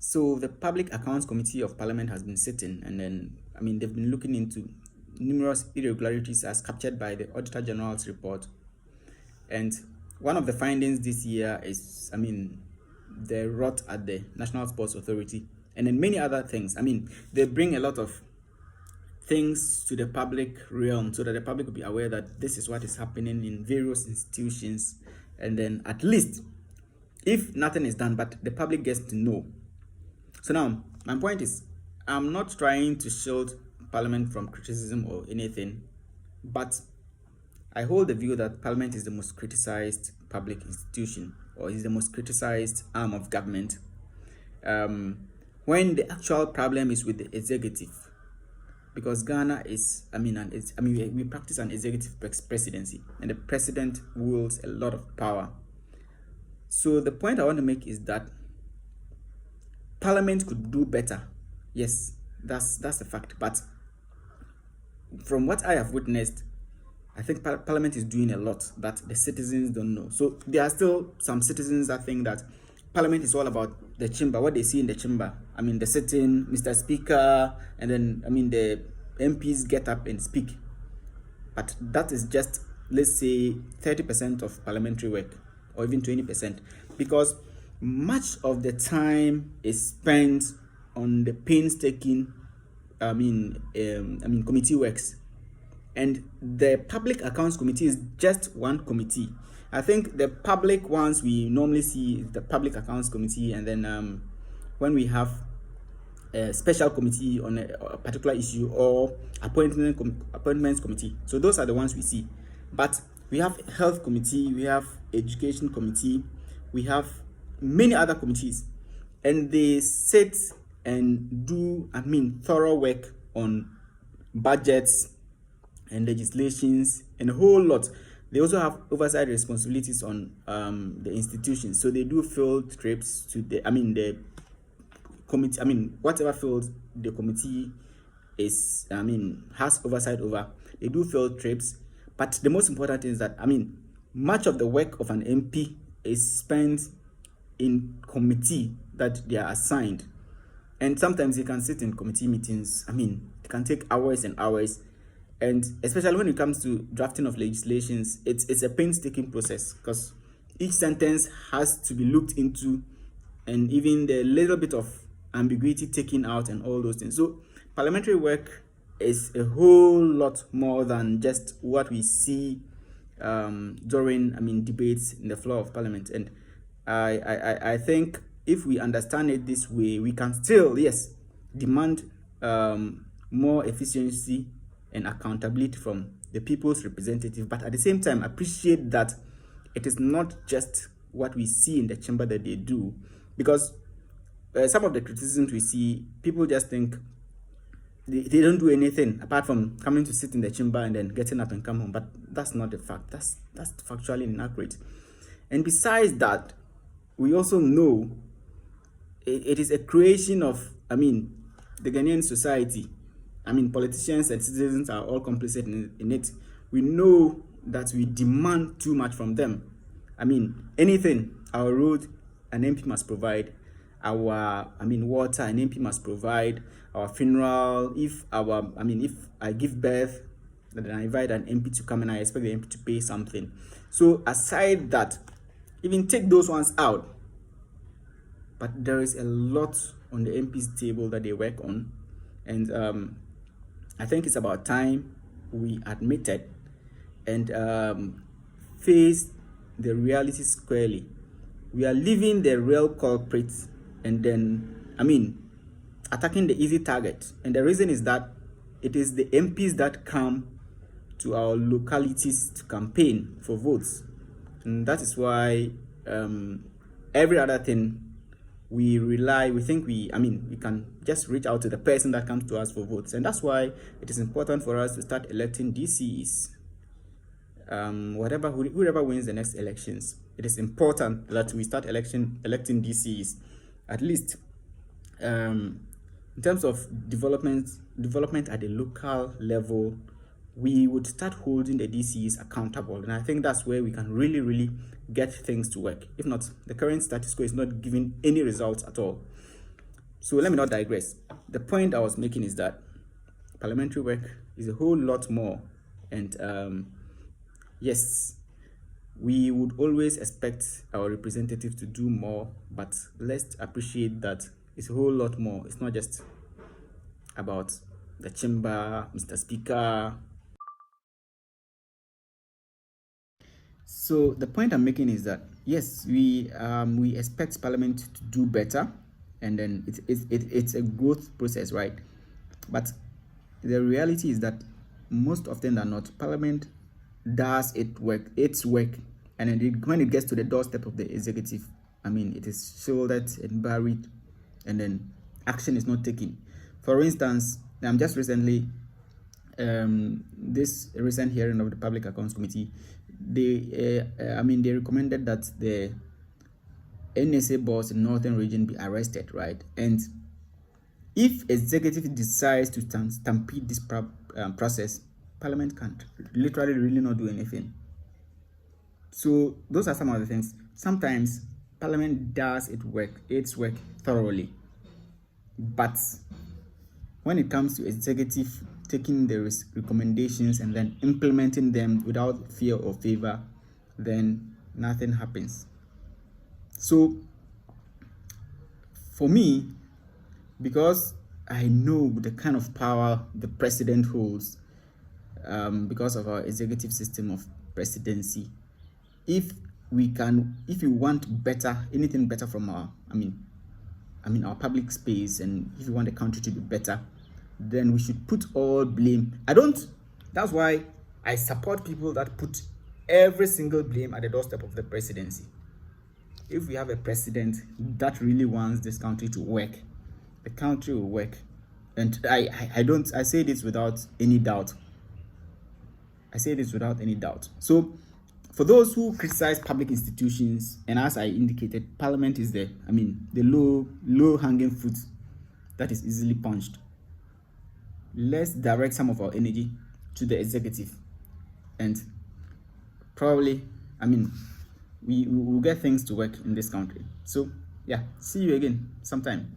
So the Public Accounts Committee of Parliament has been sitting, and then they've been looking into numerous irregularities as captured by the Auditor General's report. And one of the findings this year is, the rot at the National Sports Authority, and then many other things. They bring a lot of things to the public realm so that the public will be aware that this is what is happening in various institutions, and then at least if nothing is done, but the public gets to know. So now my point is, I'm not trying to shield Parliament from criticism or anything, but I hold the view that Parliament is the most criticized public institution, or is the most criticized arm of government, when the actual problem is with the executive. Because Ghana is, we practice an executive presidency, and the president wields a lot of power. So the point I want to make is that Parliament could do better. Yes, that's a fact. But from what I have witnessed, I think Parliament is doing a lot that the citizens don't know. So there are still some citizens that think that Parliament is all about the chamber, what they see in the chamber. The sitting, Mr. Speaker, and then the MPs get up and speak. But that is just, let's say, 30% of parliamentary work, or even 20%, because much of the time is spent on the painstaking committee works. And the Public Accounts Committee is just one committee. I think the public ones we normally see is the Public Accounts Committee, and then when we have a special committee on a particular issue, or appointments committee. So those are the ones we see. But we have Health Committee, we have Education Committee, we have many other committees, and they sit and do thorough work on budgets and legislations and a whole lot. They also have oversight responsibilities on the institutions. So they do field trips to the committee. Whatever field the committee is has oversight over, they do field trips. But the most important thing is that much of the work of an MP is spent in committee that they are assigned, and sometimes you can sit in committee meetings. It can take hours and hours. And especially when it comes to drafting of legislations, it's a painstaking process, because each sentence has to be looked into, and even the little bit of ambiguity taken out and all those things. So parliamentary work is a whole lot more than just what we see during debates in the floor of Parliament. And I think if we understand it this way, we can still, yes, demand more efficiency and accountability from the people's representative, but at the same time appreciate that it is not just what we see in the chamber that they do. Because some of the criticisms we see, people just think they don't do anything apart from coming to sit in the chamber and then getting up and come home. But that's not the fact. That's factually inaccurate. And besides that, we also know it is a creation of the Ghanaian society. Politicians and citizens are all complicit in it. We know that we demand too much from them. Anything, our road, an MP must provide. Our, water, an MP must provide. Our funeral, if I give birth, then I invite an MP to come and I expect the MP to pay something. So aside that, even take those ones out. But there is a lot on the MP's table that they work on. And I think it's about time we admit it and face the reality squarely. We are leaving the real culprits and then, attacking the easy target. And the reason is that it is the MPs that come to our localities to campaign for votes. And that is why every other thing we think we can just reach out to the person that comes to us for votes. And that's why it is important for us to start electing DCs. Whoever wins the next elections, it is important that we start electing DCs. At least in terms of development at the local level, we would start holding the DCs accountable. And I think that's where we can really get things to work. If not, the current status quo is not giving any results at all. So let me not digress. The point I was making is that parliamentary work is a whole lot more, and yes, we would always expect our representatives to do more, but let's appreciate that it's a whole lot more. It's not just about the chamber, Mr. Speaker. So the point I'm making is that yes, we expect Parliament to do better, and then it's a growth process, right? But the reality is that most often than not, Parliament does its work, and then when it gets to the doorstep of the executive, I mean, it is shouldered and buried, and then action is not taken. For instance, just recently, this recent hearing of the Public Accounts Committee, they recommended that the NSA boss in Northern Region be arrested, right? And if executive decides to stampede this process, Parliament can't literally really not do anything. So those are some of the things. Sometimes Parliament does its work thoroughly, but when it comes to executive taking the recommendations and then implementing them without fear or favor, then nothing happens. So for me, because I know the kind of power the president holds, because of our executive system of presidency, if we want anything better from our public space, and if you want the country to be better, then we should put all blame. That's why I support people that put every single blame at the doorstep of the presidency. If we have a president that really wants this country to work, the country will work. And I say this without any doubt. So for those who criticize public institutions, and as I indicated, Parliament is the low hanging fruit that is easily punched. Let's direct some of our energy to the executive, and probably we will get things to work in this country. So yeah, see you again sometime.